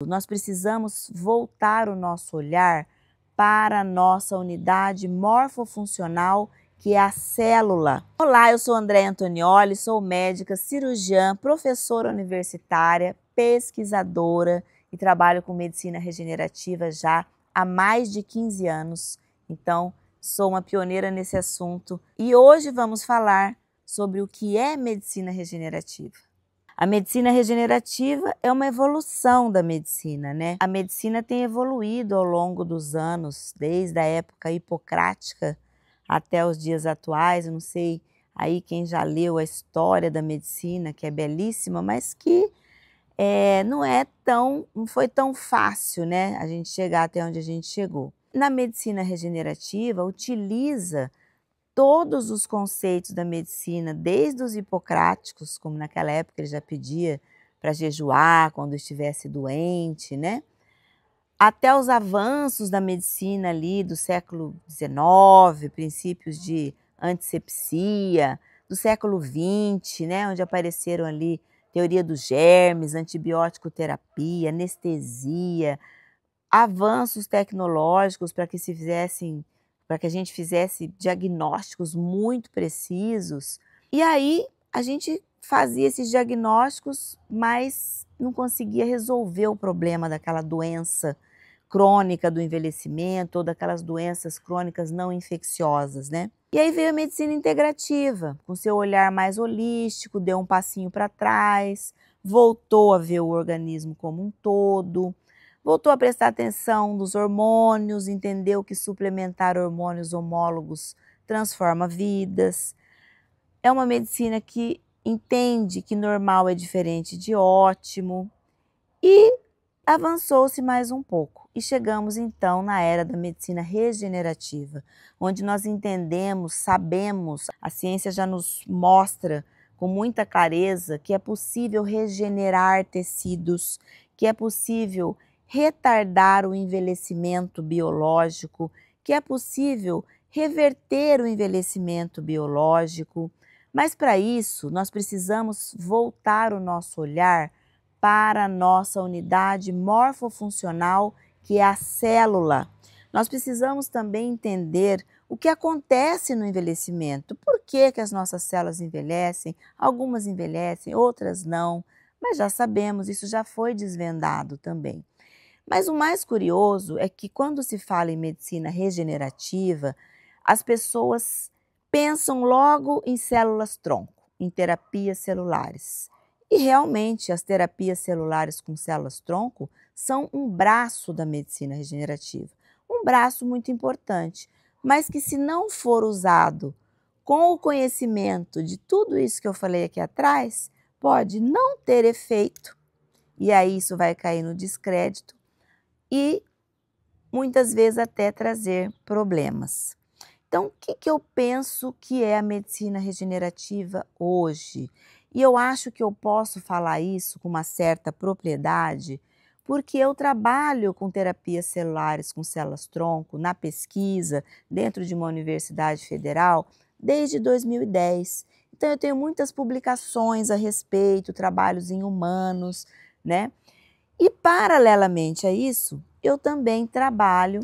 Nós precisamos voltar o nosso olhar para a nossa unidade morfofuncional, que é a célula. Olá, eu sou Andréa Antonioli, sou médica, cirurgiã, professora universitária, pesquisadora e trabalho com medicina regenerativa já há mais de 15 anos. Então, sou uma pioneira nesse assunto e hoje vamos falar sobre o que é medicina regenerativa. A medicina regenerativa é uma evolução da medicina, né? A medicina tem evoluído ao longo dos anos, desde a época hipocrática até os dias atuais. Eu não sei aí quem já leu a história da medicina, que é belíssima, mas que não foi tão fácil, né? A gente chegar até onde a gente chegou. Na medicina regenerativa, utiliza todos os conceitos da medicina, desde os hipocráticos, como naquela época ele já pedia para jejuar quando estivesse doente, né? Até os avanços da medicina ali do século XIX, princípios de antisepsia, do século XX, né? Onde apareceram ali teoria dos germes, antibiótico terapia, anestesia, avanços tecnológicos para que a gente fizesse diagnósticos muito precisos. E aí a gente fazia esses diagnósticos, mas não conseguia resolver o problema daquela doença crônica do envelhecimento ou daquelas doenças crônicas não infecciosas, né? E aí veio a medicina integrativa, com seu olhar mais holístico, deu um passinho para trás, voltou a ver o organismo como um todo, voltou a prestar atenção nos hormônios, entendeu que suplementar hormônios homólogos transforma vidas. É uma medicina que entende que normal é diferente de ótimo e avançou-se mais um pouco. E chegamos então na era da medicina regenerativa, onde nós entendemos, sabemos, a ciência já nos mostra com muita clareza que é possível regenerar tecidos, que é possível retardar o envelhecimento biológico, que é possível reverter o envelhecimento biológico. Mas para isso, nós precisamos voltar o nosso olhar para a nossa unidade morfofuncional, que é a célula. Nós precisamos também entender o que acontece no envelhecimento. Por que as nossas células envelhecem? Algumas envelhecem, outras não. Mas já sabemos, isso já foi desvendado também. Mas o mais curioso é que quando se fala em medicina regenerativa, as pessoas pensam logo em células-tronco, em terapias celulares. E realmente as terapias celulares com células-tronco são um braço da medicina regenerativa, um braço muito importante, mas que se não for usado com o conhecimento de tudo isso que eu falei aqui atrás, pode não ter efeito, e aí isso vai cair no descrédito e muitas vezes até trazer problemas. Então, o que eu penso que é a medicina regenerativa hoje? E eu acho que eu posso falar isso com uma certa propriedade, porque eu trabalho com terapias celulares com células-tronco, na pesquisa, dentro de uma universidade federal, desde 2010. Então, eu tenho muitas publicações a respeito, trabalhos em humanos, né? E, paralelamente a isso, eu também trabalho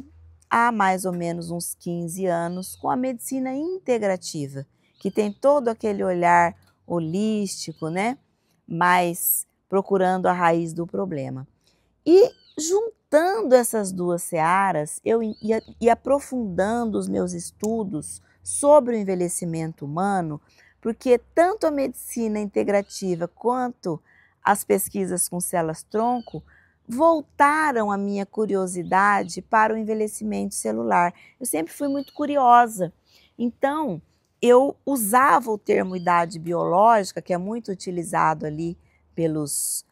há mais ou menos uns 15 anos com a medicina integrativa, que tem todo aquele olhar holístico, né? Mas procurando a raiz do problema. E juntando essas duas searas, eu ia aprofundando os meus estudos sobre o envelhecimento humano, porque tanto a medicina integrativa quanto as pesquisas com células-tronco voltaram a minha curiosidade para o envelhecimento celular. Eu sempre fui muito curiosa, então eu usava o termo idade biológica, que é muito utilizado ali pelos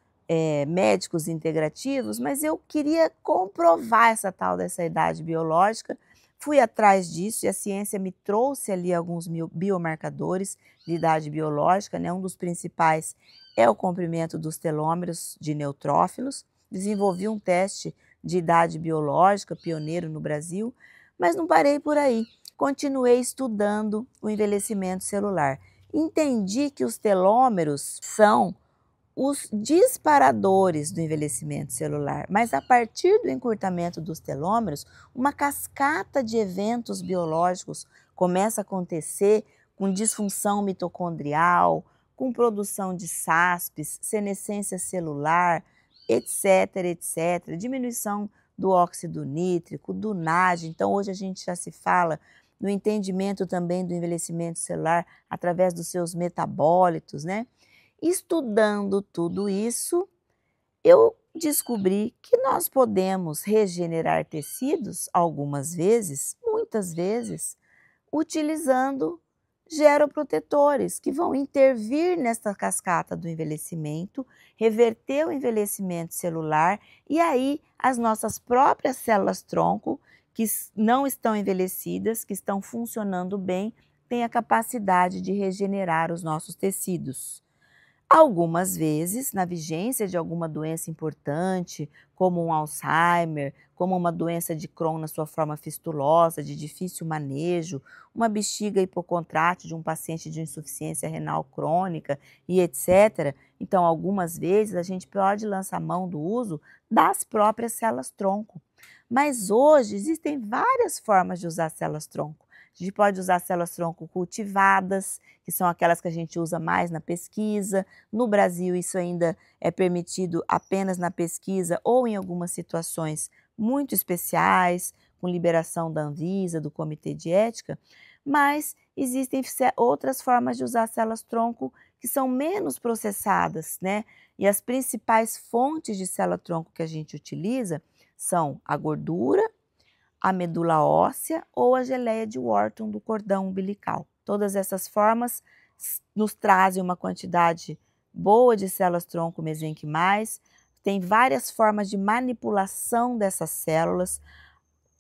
médicos integrativos, mas eu queria comprovar essa tal dessa idade biológica, fui atrás disso e a ciência me trouxe ali alguns biomarcadores de idade biológica, né? Um dos principais é o comprimento dos telômeros de neutrófilos. Desenvolvi um teste de idade biológica, pioneiro no Brasil, mas não parei por aí. Continuei estudando o envelhecimento celular. Entendi que os telômeros são os disparadores do envelhecimento celular, mas a partir do encurtamento dos telômeros, uma cascata de eventos biológicos começa a acontecer com disfunção mitocondrial, com produção de SASPs, senescência celular, etc, etc, diminuição do óxido nítrico, do NAD. Então, hoje a gente já se fala no entendimento também do envelhecimento celular através dos seus metabólitos, né? Estudando tudo isso, eu descobri que nós podemos regenerar tecidos algumas vezes, muitas vezes, utilizando geroprotetores que vão intervir nesta cascata do envelhecimento, reverter o envelhecimento celular e aí as nossas próprias células-tronco, que não estão envelhecidas, que estão funcionando bem, têm a capacidade de regenerar os nossos tecidos. Algumas vezes, na vigência de alguma doença importante, como um Alzheimer, como uma doença de Crohn na sua forma fistulosa, de difícil manejo, uma bexiga hipocontrátil de um paciente de insuficiência renal crônica e etc. Então, algumas vezes a gente pode lançar mão do uso das próprias células-tronco. Mas hoje existem várias formas de usar células-tronco. A gente pode usar células-tronco cultivadas, que são aquelas que a gente usa mais na pesquisa. No Brasil, isso ainda é permitido apenas na pesquisa ou em algumas situações muito especiais, com liberação da Anvisa, do Comitê de Ética, mas existem outras formas de usar células-tronco que são menos processadas, né? E as principais fontes de célula-tronco que a gente utiliza são a gordura, a medula óssea ou a geleia de Wharton do cordão umbilical. Todas essas formas nos trazem uma quantidade boa de células-tronco mesenquimais, tem várias formas de manipulação dessas células.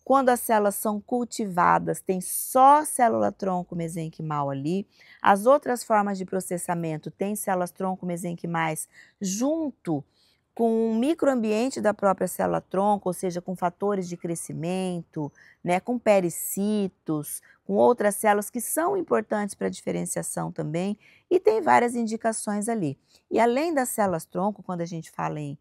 Quando as células são cultivadas, tem só célula-tronco mesenquimal ali. As outras formas de processamento têm células-tronco mesenquimais junto com o microambiente da própria célula-tronco, ou seja, com fatores de crescimento, né, com pericitos, com outras células que são importantes para a diferenciação também, e tem várias indicações ali. E além das células-tronco, quando a gente fala em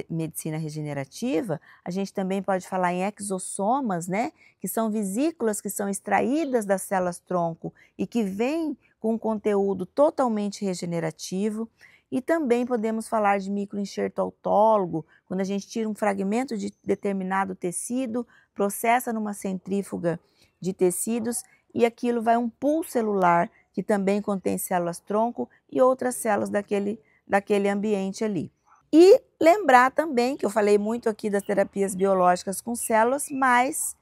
medicina regenerativa, a gente também pode falar em exossomas, né, que são vesículas que são extraídas das células-tronco e que vêm com um conteúdo totalmente regenerativo. E também podemos falar de microenxerto autólogo, quando a gente tira um fragmento de determinado tecido, processa numa centrífuga de tecidos e aquilo vai um pool celular que também contém células-tronco e outras células daquele ambiente ali. E lembrar também que eu falei muito aqui das terapias biológicas com células, mas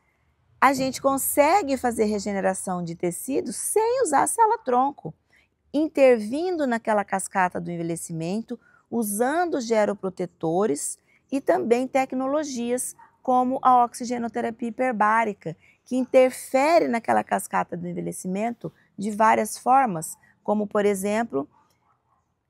a gente consegue fazer regeneração de tecidos sem usar célula-tronco, intervindo naquela cascata do envelhecimento, usando geroprotetores e também tecnologias como a oxigenoterapia hiperbárica, que interfere naquela cascata do envelhecimento de várias formas, como, por exemplo,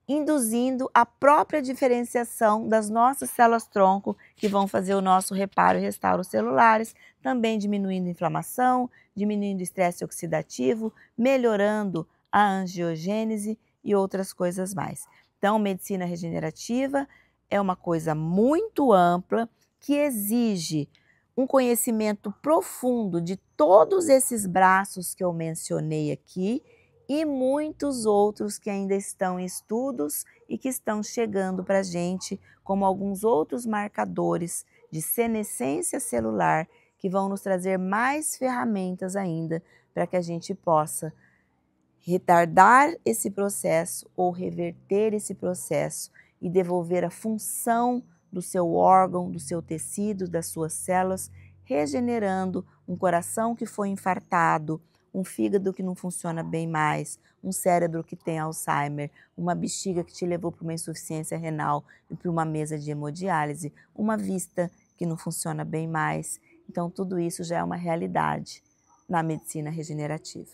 induzindo a própria diferenciação das nossas células-tronco, que vão fazer o nosso reparo e restauro celulares, também diminuindo a inflamação, diminuindo o estresse oxidativo, melhorando a angiogênese e outras coisas mais. Então, medicina regenerativa é uma coisa muito ampla que exige um conhecimento profundo de todos esses braços que eu mencionei aqui e muitos outros que ainda estão em estudos e que estão chegando para a gente, como alguns outros marcadores de senescência celular que vão nos trazer mais ferramentas ainda para que a gente possa retardar esse processo ou reverter esse processo e devolver a função do seu órgão, do seu tecido, das suas células, regenerando um coração que foi infartado, um fígado que não funciona bem mais, um cérebro que tem Alzheimer, uma bexiga que te levou para uma insuficiência renal e para uma mesa de hemodiálise, uma vista que não funciona bem mais. Então, tudo isso já é uma realidade na medicina regenerativa.